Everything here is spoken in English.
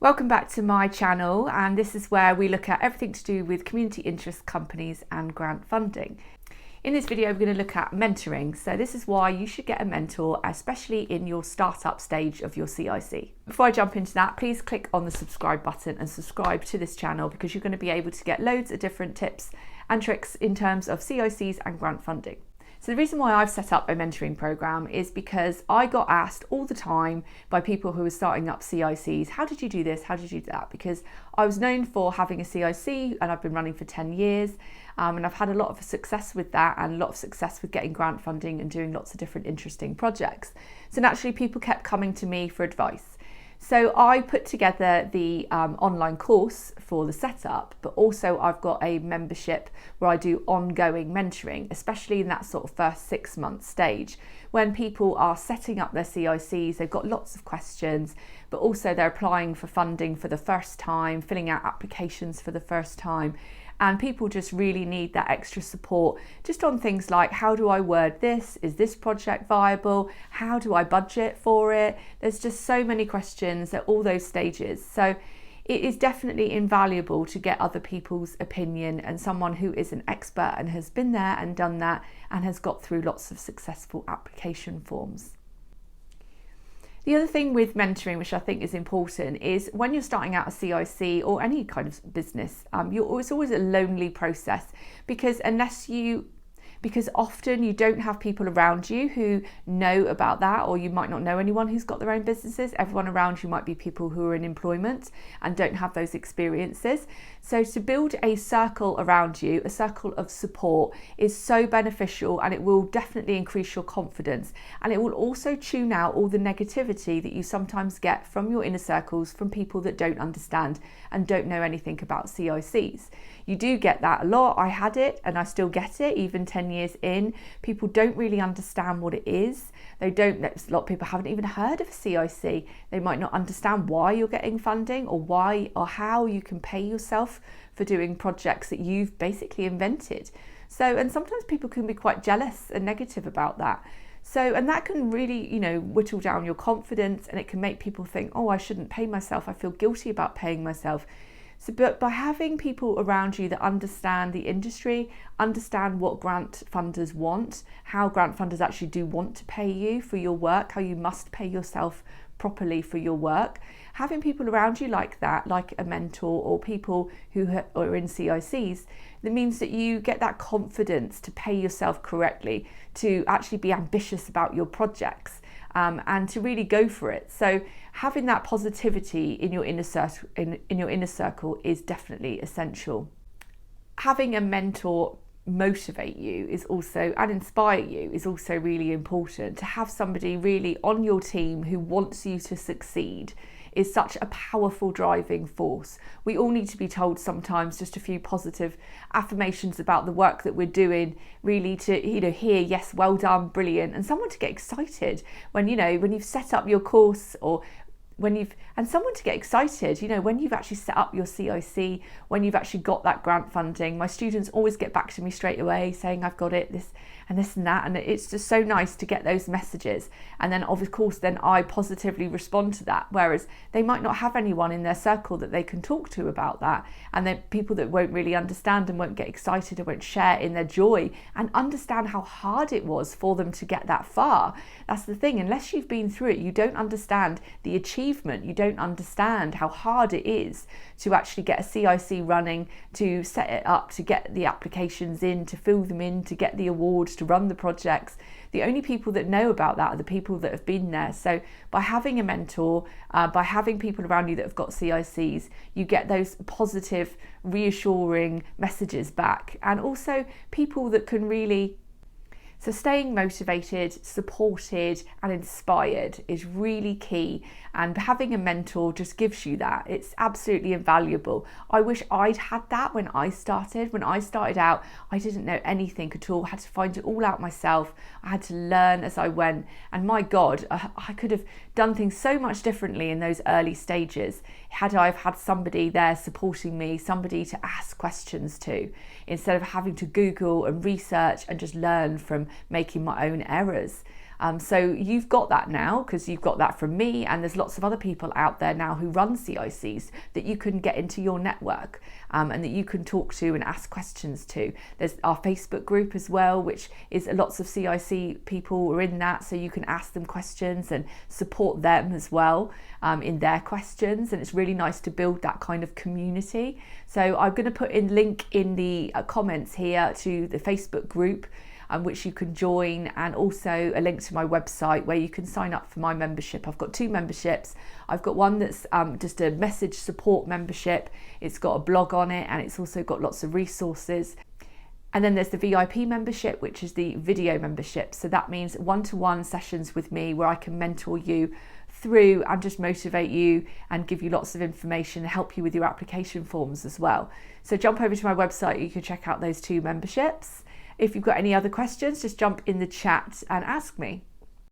Welcome back to my channel, and this is where we look at everything to do with community interest companies and grant funding. In this video, we're going to look at mentoring. So this is why you should get a mentor, especially in your startup stage of your CIC. Before I jump into that, please click on the subscribe button and subscribe to this channel because you're going to be able to get loads of different tips and tricks in terms of CICs and grant funding. So the reason why I've set up a mentoring program is because I got asked all the time by people who were starting up CICs, how did you do this? How did you do that? Because I was known for having a CIC and I've been running for 10 years and I've had a lot of success with that and a lot of success with getting grant funding and doing lots of different interesting projects. So naturally people kept coming to me for advice. So I put together the online course for the setup, but also I've got a membership where I do ongoing mentoring, especially in that sort of first 6 month stage when people are setting up their CICs, they've got lots of questions, but also they're applying for funding for the first time, filling out applications for the first time. And people just really need that extra support just on things like, how do I word this? Is this project viable? How do I budget for it? There's just so many questions at all those stages. So it is definitely invaluable to get other people's opinion and someone who is an expert and has been there and done that and has got through lots of successful application forms. The other thing with mentoring, which I think is important, is when you're starting out a CIC or any kind of business, it's always a lonely process because often you don't have people around you who know about that, or you might not know anyone who's got their own businesses. Everyone around you might be people who are in employment and don't have those experiences. So to build a circle around you, a circle of support, is so beneficial, and it will definitely increase your confidence, and it will also tune out all the negativity that you sometimes get from your inner circles from people that don't understand and don't know anything about CICs. You do get that a lot. I had it and I still get it even 10 years in. People don't really understand what it is. A lot of people haven't even heard of a CIC. They might not understand why you're getting funding or why or how you can pay yourself for doing projects that you've basically invented. So, and sometimes people can be quite jealous and negative about that. So, and that can really, whittle down your confidence, and it can make people think, oh, I shouldn't pay myself. I feel guilty about paying myself. So, but by having people around you that understand the industry, understand what grant funders want, how grant funders actually do want to pay you for your work, how you must pay yourself properly for your work, having people around you like that, like a mentor or people who are in CICs, that means that you get that confidence to pay yourself correctly, to actually be ambitious about your projects. And to really go for it. So having that positivity in your inner circle is definitely essential. Having a mentor motivate you is also, and inspire you, is also really important. To have somebody really on your team who wants you to succeed is such a powerful driving force. We all need to be told sometimes just a few positive affirmations about the work that we're doing, really to hear, yes, well done, brilliant, and someone to get excited when you've set up your course, or and someone to get excited, when you've actually set up your CIC, when you've actually got that grant funding. My students always get back to me straight away saying, I've got it, this and this and that, and it's just so nice to get those messages. And then of course then I positively respond to that, whereas they might not have anyone in their circle that they can talk to about that, and then people that won't really understand and won't get excited and won't share in their joy and understand how hard it was for them to get that far. That's the thing, unless you've been through it, you don't understand the achievement, you don't understand how hard it is to actually get a CIC running, to set it up, to get the applications in, to fill them in, to get the awards, to run the projects. The only people that know about that are the people that have been there. So by having a mentor, by having people around you that have got CICs, you get those positive, reassuring messages back, and also people that can really. So staying motivated, supported and inspired is really key, and having a mentor just gives you that. It's absolutely invaluable. I wish I'd had that when I started. When I started out, I didn't know anything at all. I had to find it all out myself. I had to learn as I went, and my God, I could have done things so much differently in those early stages had I had somebody there supporting me, somebody to ask questions to, instead of having to Google and research and just learn from making my own errors. So you've got that now because you've got that from me, and there's lots of other people out there now who run CICs that you can get into your network and that you can talk to and ask questions to. There's our Facebook group as well, which is lots of CIC people are in that, so you can ask them questions and support them as well in their questions, and it's really nice to build that kind of community. So I'm going to put in link in the comments here to the Facebook group, which you can join, and also a link to my website where you can sign up for my membership. I've got 2 memberships. I've got one that's just a message support membership. It's got a blog on it, and it's also got lots of resources. And then there's the VIP membership, which is the video membership. So that means one-to-one sessions with me where I can mentor you through and just motivate you and give you lots of information and help you with your application forms as well. So jump over to my website, you can check out those 2 memberships. If you've got any other questions, just jump in the chat and ask me.